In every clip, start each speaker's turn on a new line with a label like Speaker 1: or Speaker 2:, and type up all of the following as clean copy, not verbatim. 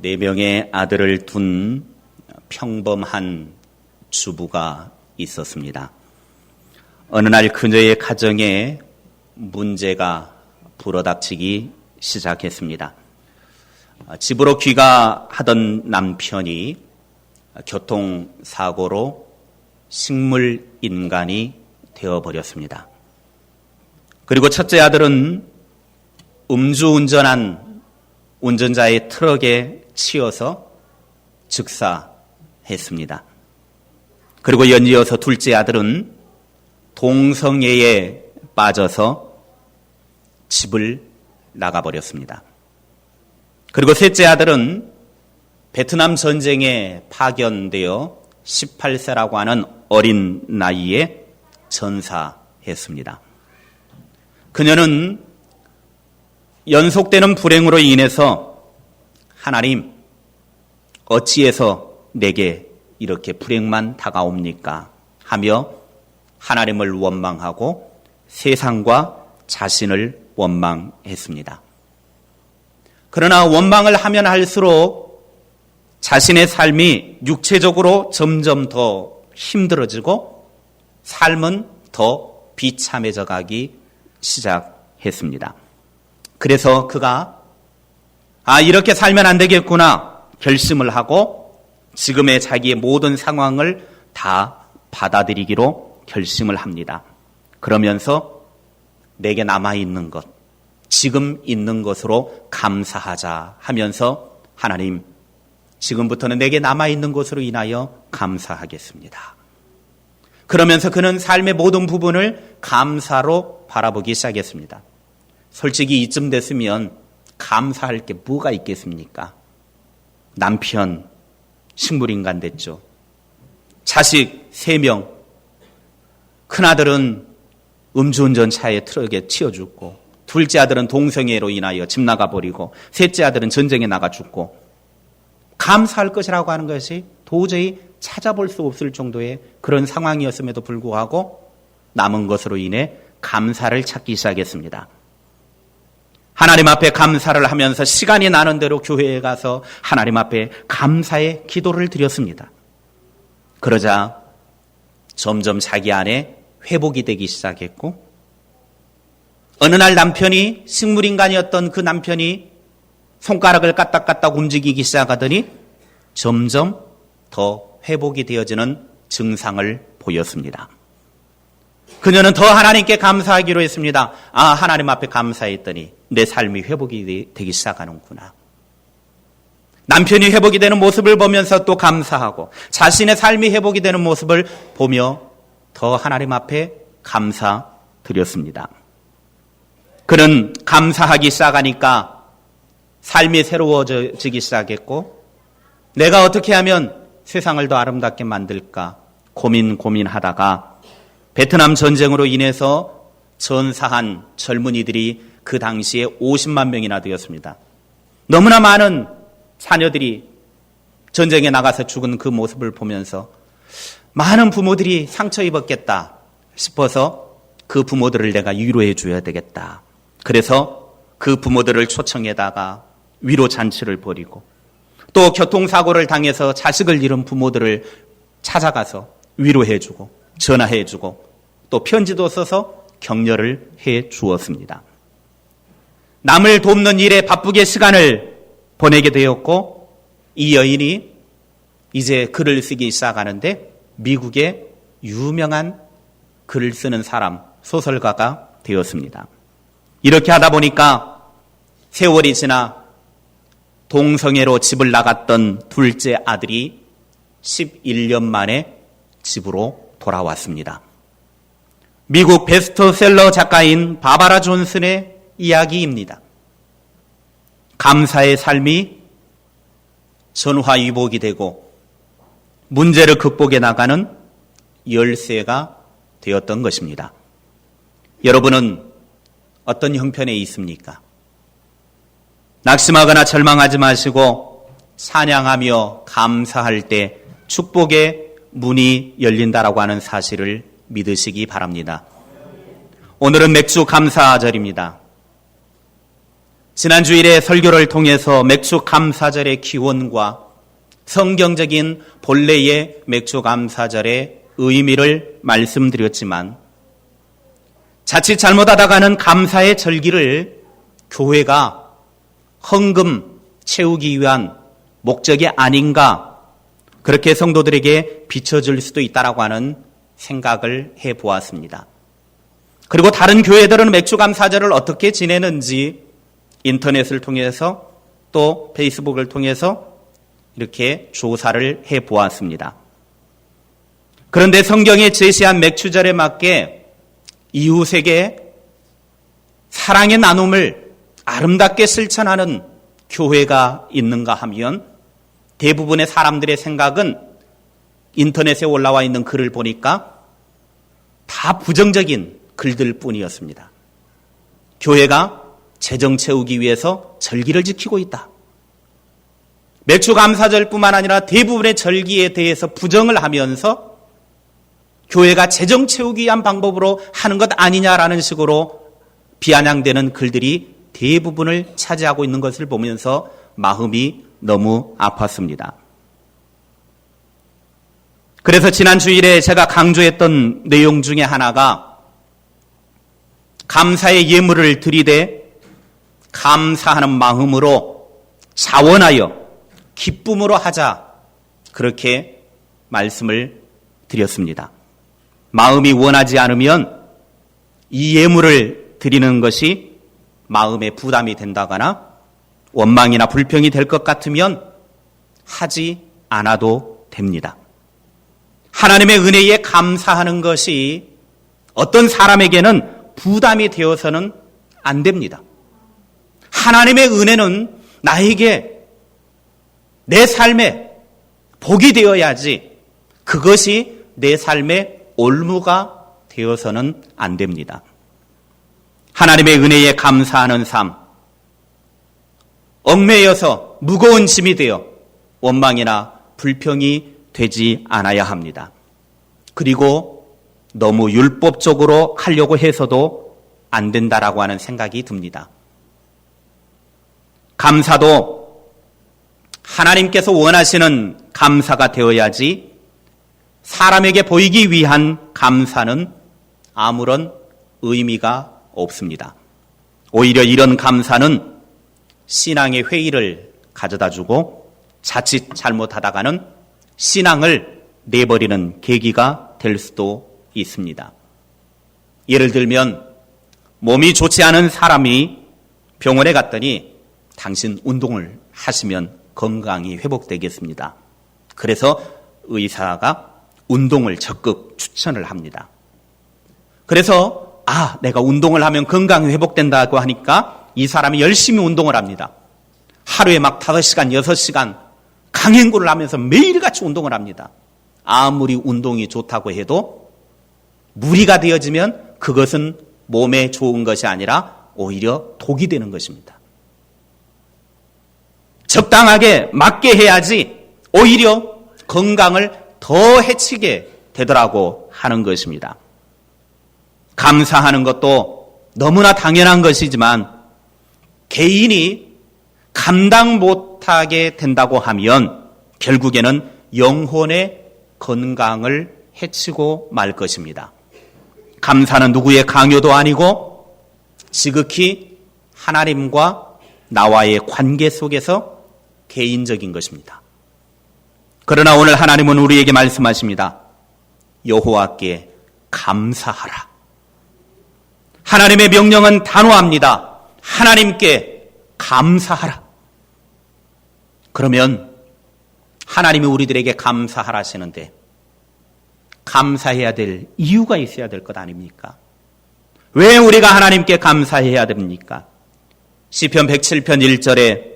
Speaker 1: 4명의 아들을 둔 평범한 주부가 있었습니다. 어느 날 그녀의 가정에 문제가 불어닥치기 시작했습니다. 집으로 귀가하던 남편이 교통사고로 식물인간이 되어버렸습니다. 그리고 첫째 아들은 음주운전한 운전자의 트럭에 치여서 즉사했습니다. 그리고 연이어서 둘째 아들은 동성애에 빠져서 집을 나가버렸습니다. 그리고 셋째 아들은 베트남 전쟁에 파견되어 18세라고 하는 어린 나이에 전사했습니다. 그녀는 연속되는 불행으로 인해서 하나님, 어찌해서 내게 이렇게 불행만 다가옵니까? 하며 하나님을 원망하고 세상과 자신을 원망했습니다. 그러나 원망을 하면 할수록 자신의 삶이 육체적으로 점점 더 힘들어지고 삶은 더 비참해져 가기 시작했습니다. 그래서 그가 이렇게 살면 안 되겠구나 결심을 하고 지금의 자기의 모든 상황을 다 받아들이기로 결심을 합니다. 그러면서 내게 남아있는 것, 지금 있는 것으로 감사하자 하면서 하나님, 지금부터는 내게 남아있는 것으로 인하여 감사하겠습니다. 그러면서 그는 삶의 모든 부분을 감사로 바라보기 시작했습니다. 솔직히 이쯤 됐으면 감사할 게 뭐가 있겠습니까? 남편, 식물인간 됐죠. 자식 3명, 큰아들은 음주운전 차에 트럭에 치여 죽고, 둘째 아들은 동성애로 인하여 집 나가버리고, 셋째 아들은 전쟁에 나가 죽고, 감사할 것이라고 하는 것이 도저히 찾아볼 수 없을 정도의 그런 상황이었음에도 불구하고 남은 것으로 인해 감사를 찾기 시작했습니다. 하나님 앞에 감사를 하면서 시간이 나는 대로 교회에 가서 하나님 앞에 감사의 기도를 드렸습니다. 그러자 점점 자기 안에 회복이 되기 시작했고, 어느 날 남편이, 식물인간이었던 그 남편이 손가락을 까딱까딱 움직이기 시작하더니 점점 더 회복이 되어지는 증상을 보였습니다. 그녀는 더 하나님께 감사하기로 했습니다. 하나님 앞에 감사했더니 내 삶이 회복이 되기 시작하는구나. 남편이 회복이 되는 모습을 보면서 또 감사하고 자신의 삶이 회복이 되는 모습을 보며 더 하나님 앞에 감사드렸습니다. 그는 감사하기 시작하니까 삶이 새로워지기 시작했고, 내가 어떻게 하면 세상을 더 아름답게 만들까 고민하다가 베트남 전쟁으로 인해서 전사한 젊은이들이 그 당시에 50만 명이나 되었습니다. 너무나 많은 자녀들이 전쟁에 나가서 죽은 그 모습을 보면서 많은 부모들이 상처 입었겠다 싶어서 그 부모들을 내가 위로해 줘야 되겠다. 그래서 그 부모들을 초청해다가 위로 잔치를 벌이고, 또 교통사고를 당해서 자식을 잃은 부모들을 찾아가서 위로해 주고 전화해 주고 또 편지도 써서 격려를 해 주었습니다. 남을 돕는 일에 바쁘게 시간을 보내게 되었고, 이 여인이 이제 글을 쓰기 시작하는데 미국의 유명한 글을 쓰는 사람, 소설가가 되었습니다. 이렇게 하다 보니까 세월이 지나 동성애로 집을 나갔던 둘째 아들이 11년 만에 집으로 돌아왔습니다. 미국 베스트셀러 작가인 바바라 존슨의 이야기입니다. 감사의 삶이 전화위복이 되고 문제를 극복해 나가는 열쇠가 되었던 것입니다. 여러분은 어떤 형편에 있습니까? 낙심하거나 절망하지 마시고 찬양하며 감사할 때 축복의 문이 열린다라고 하는 사실을 믿으시기 바랍니다. 오늘은 맥주 감사절입니다. 지난 주일에 설교를 통해서 맥주 감사절의 기원과 성경적인 본래의 맥주 감사절의 의미를 말씀드렸지만 자칫 잘못하다가는 감사의 절기를 교회가 헌금 채우기 위한 목적이 아닌가, 그렇게 성도들에게 비춰질 수도 있다라고 하는 생각을 해보았습니다. 그리고 다른 교회들은 맥주감사절을 어떻게 지내는지 인터넷을 통해서 또 페이스북을 통해서 이렇게 조사를 해보았습니다. 그런데 성경에 제시한 맥주절에 맞게 이웃에게 사랑의 나눔을 아름답게 실천하는 교회가 있는가 하면 대부분의 사람들의 생각은 인터넷에 올라와 있는 글을 보니까 다 부정적인 글들 뿐이었습니다. 교회가 재정 채우기 위해서 절기를 지키고 있다. 맥주감사절뿐만 아니라 대부분의 절기에 대해서 부정을 하면서 교회가 재정 채우기 위한 방법으로 하는 것 아니냐라는 식으로 비아냥대는 글들이 대부분을 차지하고 있는 것을 보면서 마음이 너무 아팠습니다. 그래서 지난 주일에 제가 강조했던 내용 중에 하나가 감사의 예물을 드리되 감사하는 마음으로 자원하여 기쁨으로 하자, 그렇게 말씀을 드렸습니다. 마음이 원하지 않으면 이 예물을 드리는 것이 마음에 부담이 된다거나 원망이나 불평이 될 것 같으면 하지 않아도 됩니다. 하나님의 은혜에 감사하는 것이 어떤 사람에게는 부담이 되어서는 안 됩니다. 하나님의 은혜는 나에게 내 삶에 복이 되어야지 그것이 내 삶의 올무가 되어서는 안 됩니다. 하나님의 은혜에 감사하는 삶, 얽매여서 무거운 짐이 되어 원망이나 불평이 되지 않아야 합니다. 그리고 너무 율법적으로 하려고 해서도 안 된다라고 하는 생각이 듭니다. 감사도 하나님께서 원하시는 감사가 되어야지 사람에게 보이기 위한 감사는 아무런 의미가 없습니다. 오히려 이런 감사는 신앙의 회의를 가져다 주고 자칫 잘못하다가는 신앙을 내버리는 계기가 될 수도 있습니다. 예를 들면 몸이 좋지 않은 사람이 병원에 갔더니 당신 운동을 하시면 건강이 회복되겠습니다. 그래서 의사가 운동을 적극 추천을 합니다. 그래서 내가 운동을 하면 건강이 회복된다고 하니까 이 사람이 열심히 운동을 합니다. 하루에 막 5시간, 6시간 강행군을 하면서 매일같이 운동을 합니다. 아무리 운동이 좋다고 해도 무리가 되어지면 그것은 몸에 좋은 것이 아니라 오히려 독이 되는 것입니다. 적당하게 맞게 해야지 오히려 건강을 더 해치게 되더라고 하는 것입니다. 감사하는 것도 너무나 당연한 것이지만 개인이 감당 못하게 된다고 하면 결국에는 영혼의 건강을 해치고 말 것입니다. 감사는 누구의 강요도 아니고 지극히 하나님과 나와의 관계 속에서 개인적인 것입니다. 그러나 오늘 하나님은 우리에게 말씀하십니다. 여호와께 감사하라. 하나님의 명령은 단호합니다. 하나님께 감사하라. 그러면 하나님이 우리들에게 감사하라 하시는데 감사해야 될 이유가 있어야 될 것 아닙니까? 왜 우리가 하나님께 감사해야 됩니까? 시편 107편 1절에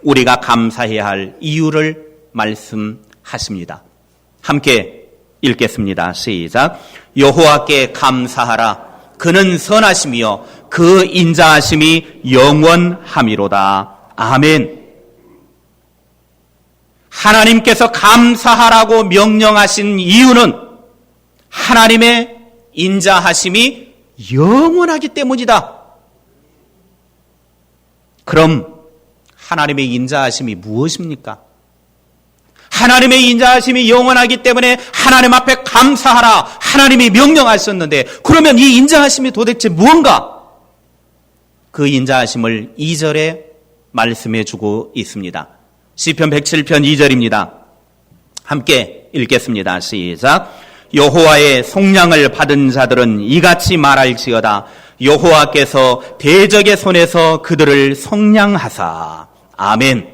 Speaker 1: 우리가 감사해야 할 이유를 말씀하십니다. 함께 읽겠습니다. 시작. 여호와께 감사하라. 그는 선하시며 그 인자하심이 영원함이로다. 아멘. 하나님께서 감사하라고 명령하신 이유는 하나님의 인자하심이 영원하기 때문이다. 그럼 하나님의 인자하심이 무엇입니까? 하나님의 인자하심이 영원하기 때문에 하나님 앞에 감사하라. 하나님이 명령하셨는데 그러면 이 인자하심이 도대체 무언가? 그 인자하심을 2절에 말씀해 주고 있습니다. 시편 107편 2절입니다. 함께 읽겠습니다. 시작. 여호와의 속량을 받은 자들은 이같이 말할지어다. 여호와께서 대적의 손에서 그들을 속량하사. 아멘.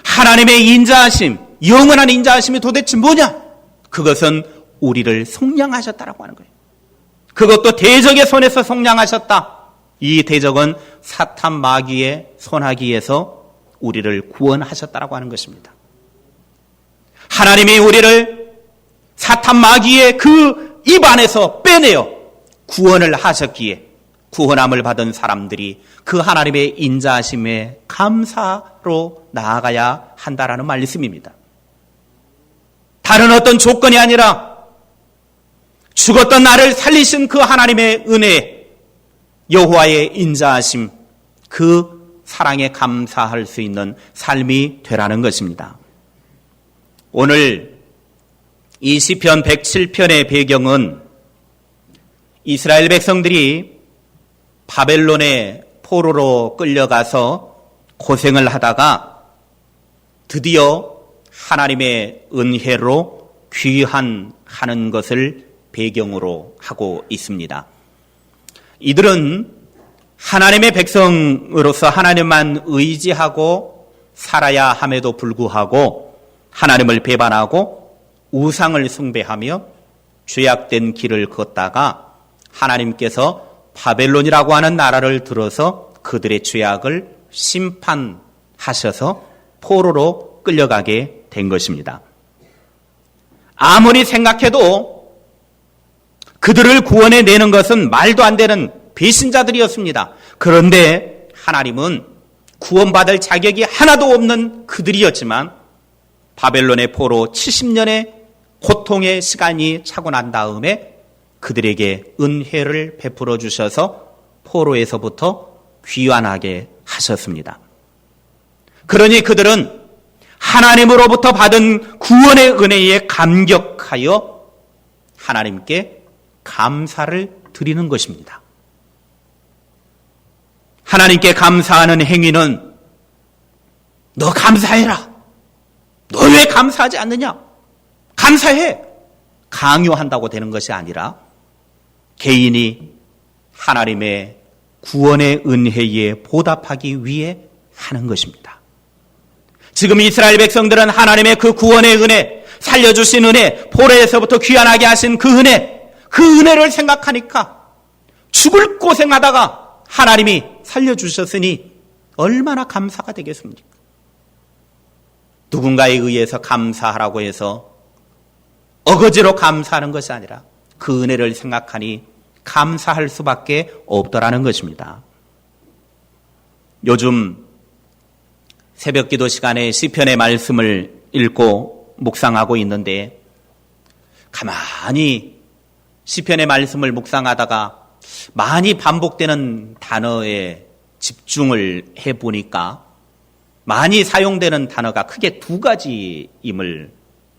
Speaker 1: 하나님의 인자하심, 영원한 인자하심이 도대체 뭐냐? 그것은 우리를 속량하셨다라고 하는 거예요. 그것도 대적의 손에서 속량하셨다. 이 대적은 사탄 마귀의 손아귀에서 우리를 구원하셨다라고 하는 것입니다. 하나님이 우리를 사탄 마귀의 그 입 안에서 빼내어 구원을 하셨기에 구원함을 받은 사람들이 그 하나님의 인자하심에 감사로 나아가야 한다라는 말씀입니다. 다른 어떤 조건이 아니라 죽었던 나를 살리신 그 하나님의 은혜, 여호와의 인자하심, 그 사랑에 감사할 수 있는 삶이 되라는 것입니다. 오늘 이 시편 107편의 배경은 이스라엘 백성들이 바벨론의 포로로 끌려가서 고생을 하다가 드디어 하나님의 은혜로 귀환하는 것을 배경으로 하고 있습니다. 이들은 하나님의 백성으로서 하나님만 의지하고 살아야 함에도 불구하고 하나님을 배반하고 우상을 숭배하며 죄악된 길을 걷다가 하나님께서 바벨론이라고 하는 나라를 들어서 그들의 죄악을 심판하셔서 포로로 끌려가게 된 것입니다. 아무리 생각해도 그들을 구원해내는 것은 말도 안 되는 배신자들이었습니다. 그런데 하나님은 구원받을 자격이 하나도 없는 그들이었지만 바벨론의 포로 70년의 고통의 시간이 차고 난 다음에 그들에게 은혜를 베풀어 주셔서 포로에서부터 귀환하게 하셨습니다. 그러니 그들은 하나님으로부터 받은 구원의 은혜에 감격하여 하나님께 감사를 드리는 것입니다. 하나님께 감사하는 행위는 너 감사해라. 너 왜 감사하지 않느냐? 감사해. 강요한다고 되는 것이 아니라 개인이 하나님의 구원의 은혜에 보답하기 위해 하는 것입니다. 지금 이스라엘 백성들은 하나님의 그 구원의 은혜, 살려주신 은혜, 포로에서부터 귀환하게 하신 그 은혜를 생각하니까 죽을 고생하다가 하나님이 살려주셨으니 얼마나 감사가 되겠습니까? 누군가에 의해서 감사하라고 해서 어거지로 감사하는 것이 아니라 그 은혜를 생각하니 감사할 수밖에 없더라는 것입니다. 요즘 새벽기도 시간에 시편의 말씀을 읽고 묵상하고 있는데 가만히 시편의 말씀을 묵상하다가 많이 반복되는 단어에 집중을 해보니까 많이 사용되는 단어가 크게 두 가지임을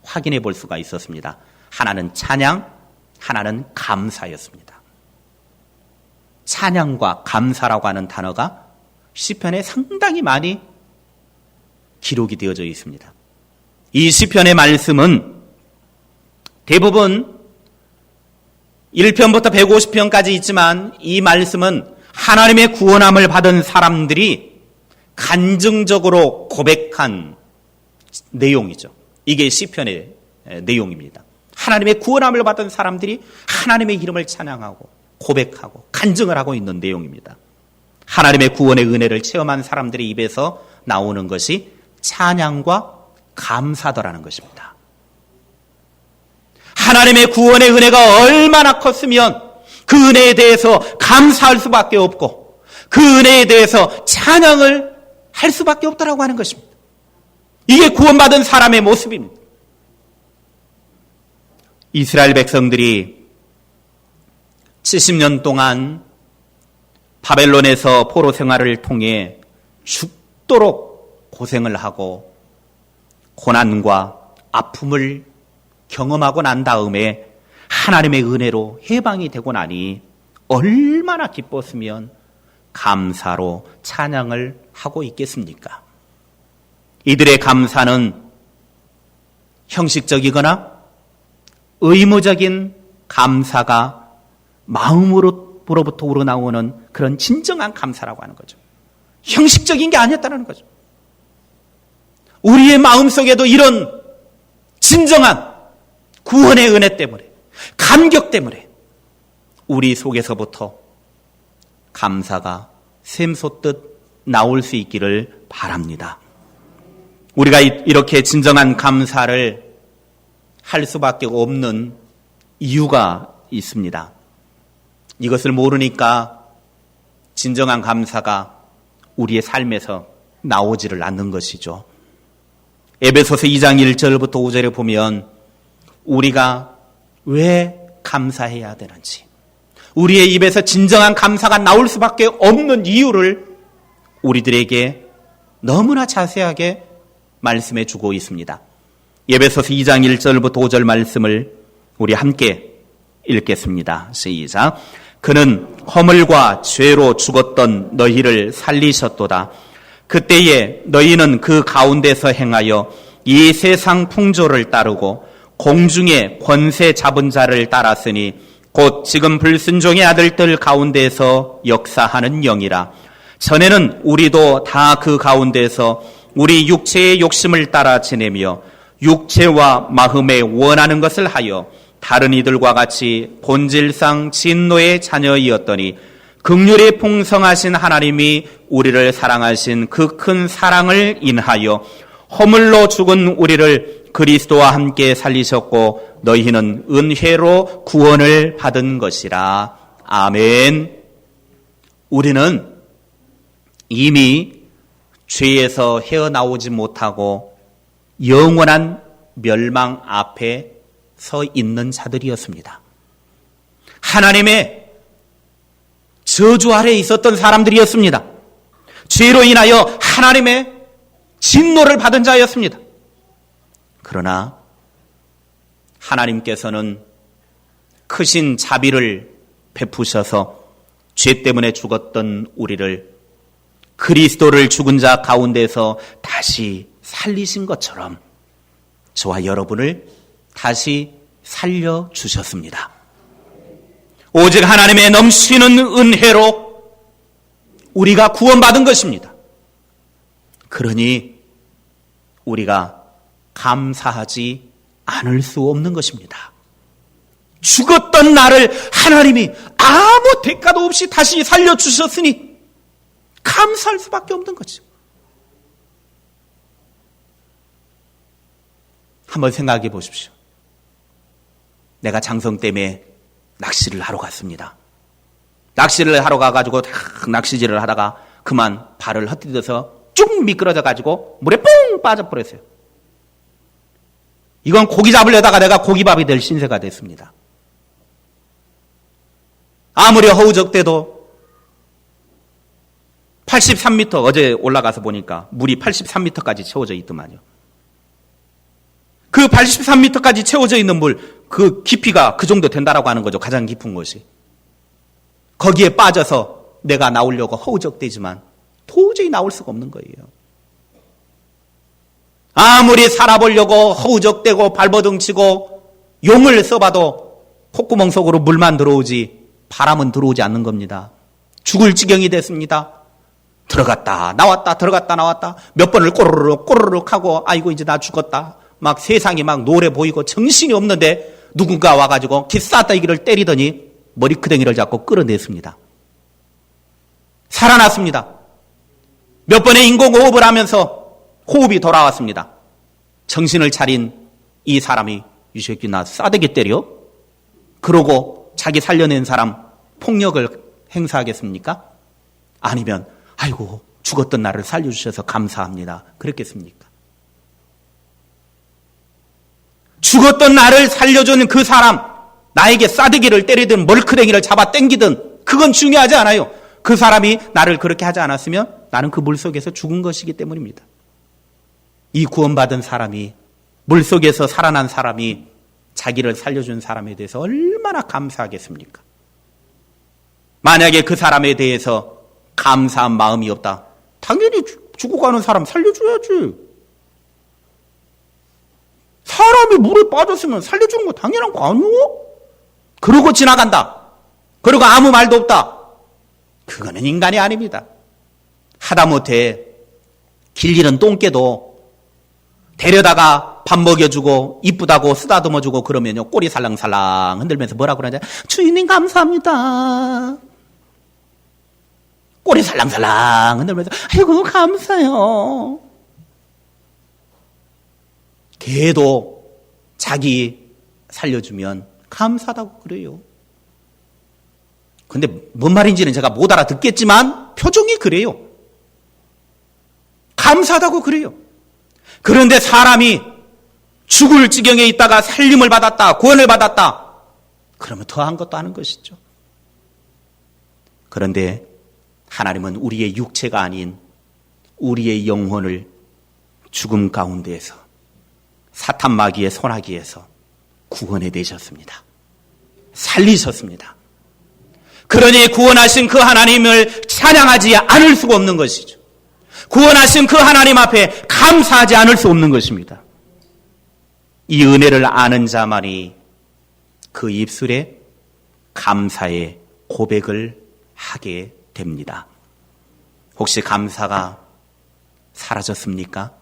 Speaker 1: 확인해 볼 수가 있었습니다. 하나는 찬양, 하나는 감사였습니다. 찬양과 감사라고 하는 단어가 시편에 상당히 많이 기록이 되어져 있습니다. 이 시편의 말씀은 대부분 1편부터 150편까지 있지만 이 말씀은 하나님의 구원함을 받은 사람들이 간증적으로 고백한 내용이죠. 이게 시편의 내용입니다. 하나님의 구원함을 받은 사람들이 하나님의 이름을 찬양하고 고백하고 간증을 하고 있는 내용입니다. 하나님의 구원의 은혜를 체험한 사람들의 입에서 나오는 것이 찬양과 감사더라는 것입니다. 하나님의 구원의 은혜가 얼마나 컸으면 그 은혜에 대해서 감사할 수밖에 없고 그 은혜에 대해서 찬양을 할 수밖에 없다라고 하는 것입니다. 이게 구원받은 사람의 모습입니다. 이스라엘 백성들이 70년 동안 바벨론에서 포로 생활을 통해 죽도록 고생을 하고 고난과 아픔을 경험하고 난 다음에 하나님의 은혜로 해방이 되고 나니 얼마나 기뻤으면 감사로 찬양을 하고 있겠습니까? 이들의 감사는 형식적이거나 의무적인 감사가 마음으로부터 우러나오는 그런 진정한 감사라고 하는 거죠. 형식적인 게 아니었다는 거죠. 우리의 마음속에도 이런 진정한 구원의 은혜 때문에, 감격 때문에 우리 속에서부터 감사가 샘솟듯 나올 수 있기를 바랍니다. 우리가 이렇게 진정한 감사를 할 수밖에 없는 이유가 있습니다. 이것을 모르니까 진정한 감사가 우리의 삶에서 나오지를 않는 것이죠. 에베소서 2장 1절부터 5절에 보면 우리가 왜 감사해야 되는지, 우리의 입에서 진정한 감사가 나올 수밖에 없는 이유를 우리들에게 너무나 자세하게 말씀해 주고 있습니다. 에베소서 2장 1절부터 5절 말씀을 우리 함께 읽겠습니다. 시작. 그는 허물과 죄로 죽었던 너희를 살리셨도다. 그때에 너희는 그 가운데서 행하여 이 세상 풍조를 따르고 공중의 권세 잡은 자를 따랐으니 곧 지금 불순종의 아들들 가운데서 역사하는 영이라. 전에는 우리도 다 그 가운데서 우리 육체의 욕심을 따라 지내며 육체와 마음에 원하는 것을 하여 다른 이들과 같이 본질상 진노의 자녀이었더니 긍휼이 풍성하신 하나님이 우리를 사랑하신 그 큰 사랑을 인하여 허물로 죽은 우리를 그리스도와 함께 살리셨고 너희는 은혜로 구원을 받은 것이라. 아멘. 우리는 이미 죄에서 헤어나오지 못하고 영원한 멸망 앞에 서 있는 자들이었습니다. 하나님의 저주 아래에 있었던 사람들이었습니다. 죄로 인하여 하나님의 진노를 받은 자였습니다. 그러나 하나님께서는 크신 자비를 베푸셔서 죄 때문에 죽었던 우리를 그리스도를 죽은 자 가운데서 다시 살리신 것처럼 저와 여러분을 다시 살려주셨습니다. 오직 하나님의 넘치는 은혜로 우리가 구원받은 것입니다. 그러니 우리가 감사하지 않을 수 없는 것입니다. 죽었던 나를 하나님이 아무 대가도 없이 다시 살려주셨으니 감사할 수밖에 없는 거죠. 한번 생각해 보십시오. 내가 장성 때문에 낚시를 하러 갔습니다. 낚시를 하러 가가지고 낚시질을 하다가 그만 발을 헛디뎌서 쭉 미끄러져 가지고 물에 뽕 빠져버렸어요. 이건 고기 잡으려다가 내가 고기밥이 될 신세가 됐습니다. 아무리 허우적대도 83m, 어제 올라가서 보니까 물이 83m까지 채워져 있더만요. 그 83m까지 채워져 있는 물, 그 깊이가 그 정도 된다라고 하는 거죠. 가장 깊은 곳이. 거기에 빠져서 내가 나오려고 허우적대지만 도저히 나올 수가 없는 거예요. 아무리 살아보려고 허우적대고 발버둥치고 용을 써봐도 콧구멍 속으로 물만 들어오지 바람은 들어오지 않는 겁니다. 죽을 지경이 됐습니다. 들어갔다 나왔다 들어갔다 나왔다 몇 번을 꼬르륵 하고 아이고 이제 나 죽었다. 막 세상이 막 노래 보이고 정신이 없는데 누군가 와가지고 기싸다기를 때리더니 머리크댕이를 잡고 끌어냈습니다. 살아났습니다. 몇 번의 인공호흡을 하면서 호흡이 돌아왔습니다. 정신을 차린 이 사람이 이 새끼 나 싸대기 때려? 그러고 자기 살려낸 사람 폭력을 행사하겠습니까? 아니면 아이고 죽었던 나를 살려주셔서 감사합니다. 그랬겠습니까? 죽었던 나를 살려준 그 사람, 나에게 싸대기를 때리든 멀크댕이를 잡아 당기든 그건 중요하지 않아요. 그 사람이 나를 그렇게 하지 않았으면 나는 그 물속에서 죽은 것이기 때문입니다. 이 구원받은 사람이, 물속에서 살아난 사람이 자기를 살려준 사람에 대해서 얼마나 감사하겠습니까? 만약에 그 사람에 대해서 감사한 마음이 없다, 당연히 죽어가는 사람 살려줘야지. 사람이 물에 빠졌으면 살려주는 거 당연한 거 아니오? 그러고 지나간다. 그리고 아무 말도 없다. 그거는 인간이 아닙니다. 하다못해 길 잃은 똥개도 데려다가 밥 먹여주고 이쁘다고 쓰다듬어주고 그러면요, 꼬리 살랑살랑 흔들면서 뭐라 그러냐? 주인님 감사합니다. 꼬리 살랑살랑 흔들면서 아이고 감사해요. 개도 자기 살려주면 감사하다고 그래요. 근데 뭔 말인지는 제가 못 알아듣겠지만 표정이 그래요. 감사하다고 그래요. 그런데 사람이 죽을 지경에 있다가 살림을 받았다, 구원을 받았다, 그러면 더한 것도 하는 것이죠. 그런데 하나님은 우리의 육체가 아닌 우리의 영혼을 죽음 가운데에서, 사탄 마귀의 손아귀에서 구원해 내셨습니다. 살리셨습니다. 그러니 구원하신 그 하나님을 찬양하지 않을 수가 없는 것이죠. 구원하신 그 하나님 앞에 감사하지 않을 수 없는 것입니다. 이 은혜를 아는 자만이 그 입술에 감사의 고백을 하게 됩니다. 혹시 감사가 사라졌습니까?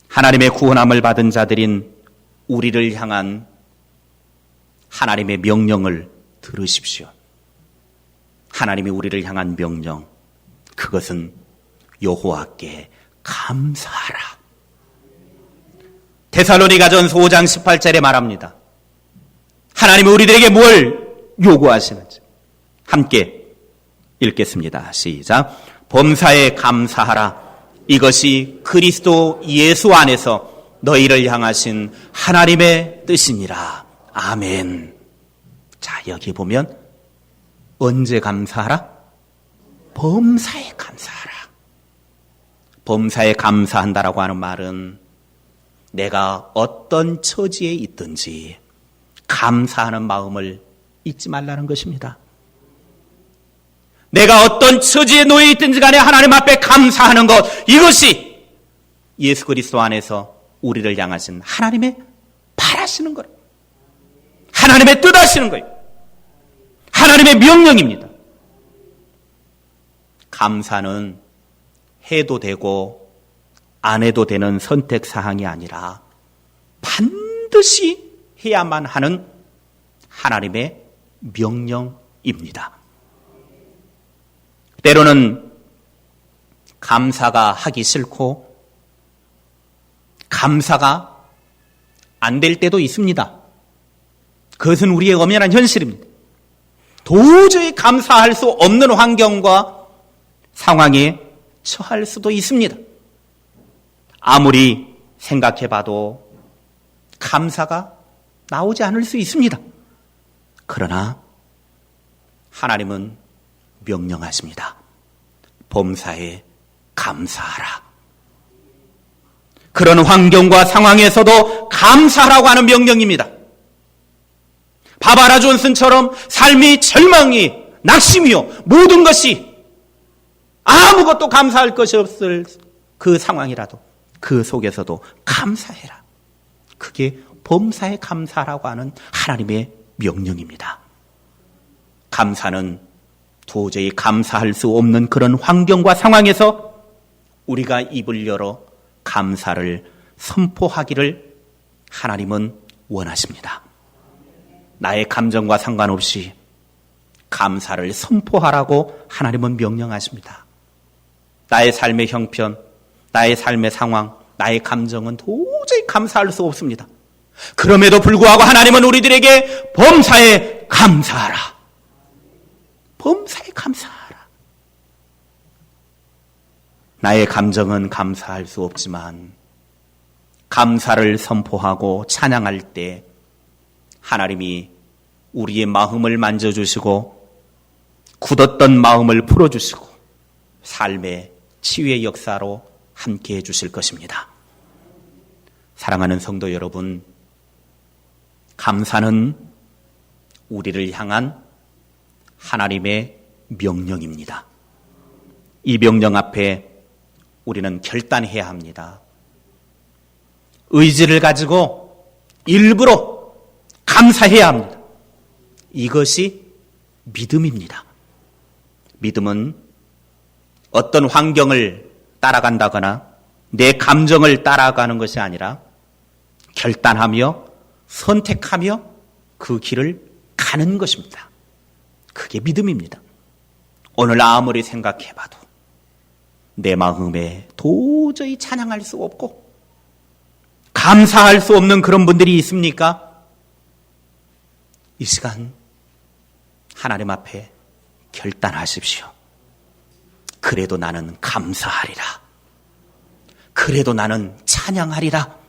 Speaker 1: 하나님의 구원함을 받은 자들인 우리를 향한 하나님의 명령을 들으십시오. 하나님이 우리를 향한 명령, 그것은 여호와께 감사하라. 데살로니가전서 5장 18절에 말합니다. 하나님이 우리들에게 뭘 요구하시는지 함께 읽겠습니다. 시작. 범사에 감사하라. 이것이 그리스도 예수 안에서 너희를 향하신 하나님의 뜻이니라. 아멘. 자, 여기 보면 언제 감사하라? 범사에 감사하라. 범사에 감사한다라고 하는 말은 내가 어떤 처지에 있든지 감사하는 마음을 잊지 말라는 것입니다. 내가 어떤 처지에 놓여 있든지 간에 하나님 앞에 감사하는 것, 이것이 예수 그리스도 안에서 우리를 향하신 하나님의 바라시는 것, 하나님의 뜻 하시는 거예요. 하나님의 명령입니다. 감사는 해도 되고 안 해도 되는 선택사항이 아니라 반드시 해야만 하는 하나님의 명령입니다. 때로는 감사가 하기 싫고 감사가 안 될 때도 있습니다. 그것은 우리의 엄연한 현실입니다. 도저히 감사할 수 없는 환경과 상황에 처할 수도 있습니다. 아무리 생각해봐도 감사가 나오지 않을 수 있습니다. 그러나 하나님은 명령하십니다. 범사에 감사하라. 그런 환경과 상황에서도 감사하라고 하는 명령입니다. 바바라 존슨처럼 삶이 절망이 낙심이요 모든 것이 아무것도 감사할 것이 없을 그 상황이라도 그 속에서도 감사해라. 그게 범사에 감사라고 하는 하나님의 명령입니다. 감사는 도저히 감사할 수 없는 그런 환경과 상황에서 우리가 입을 열어 감사를 선포하기를 하나님은 원하십니다. 나의 감정과 상관없이 감사를 선포하라고 하나님은 명령하십니다. 나의 삶의 형편, 나의 삶의 상황, 나의 감정은 도저히 감사할 수 없습니다. 그럼에도 불구하고 하나님은 우리들에게 범사에 감사하라. 범사에 감사하라. 나의 감정은 감사할 수 없지만 감사를 선포하고 찬양할 때 하나님이 우리의 마음을 만져주시고 굳었던 마음을 풀어주시고 삶의 치유의 역사로 함께해 주실 것입니다. 사랑하는 성도 여러분, 감사는 우리를 향한 하나님의 명령입니다. 이 명령 앞에 우리는 결단해야 합니다. 의지를 가지고 일부러 감사해야 합니다. 이것이 믿음입니다. 믿음은 어떤 환경을 따라간다거나 내 감정을 따라가는 것이 아니라 결단하며 선택하며 그 길을 가는 것입니다. 그게 믿음입니다. 오늘 아무리 생각해봐도 내 마음에 도저히 찬양할 수 없고 감사할 수 없는 그런 분들이 있습니까? 이 시간 하나님 앞에 결단하십시오. 그래도 나는 감사하리라. 그래도 나는 찬양하리라.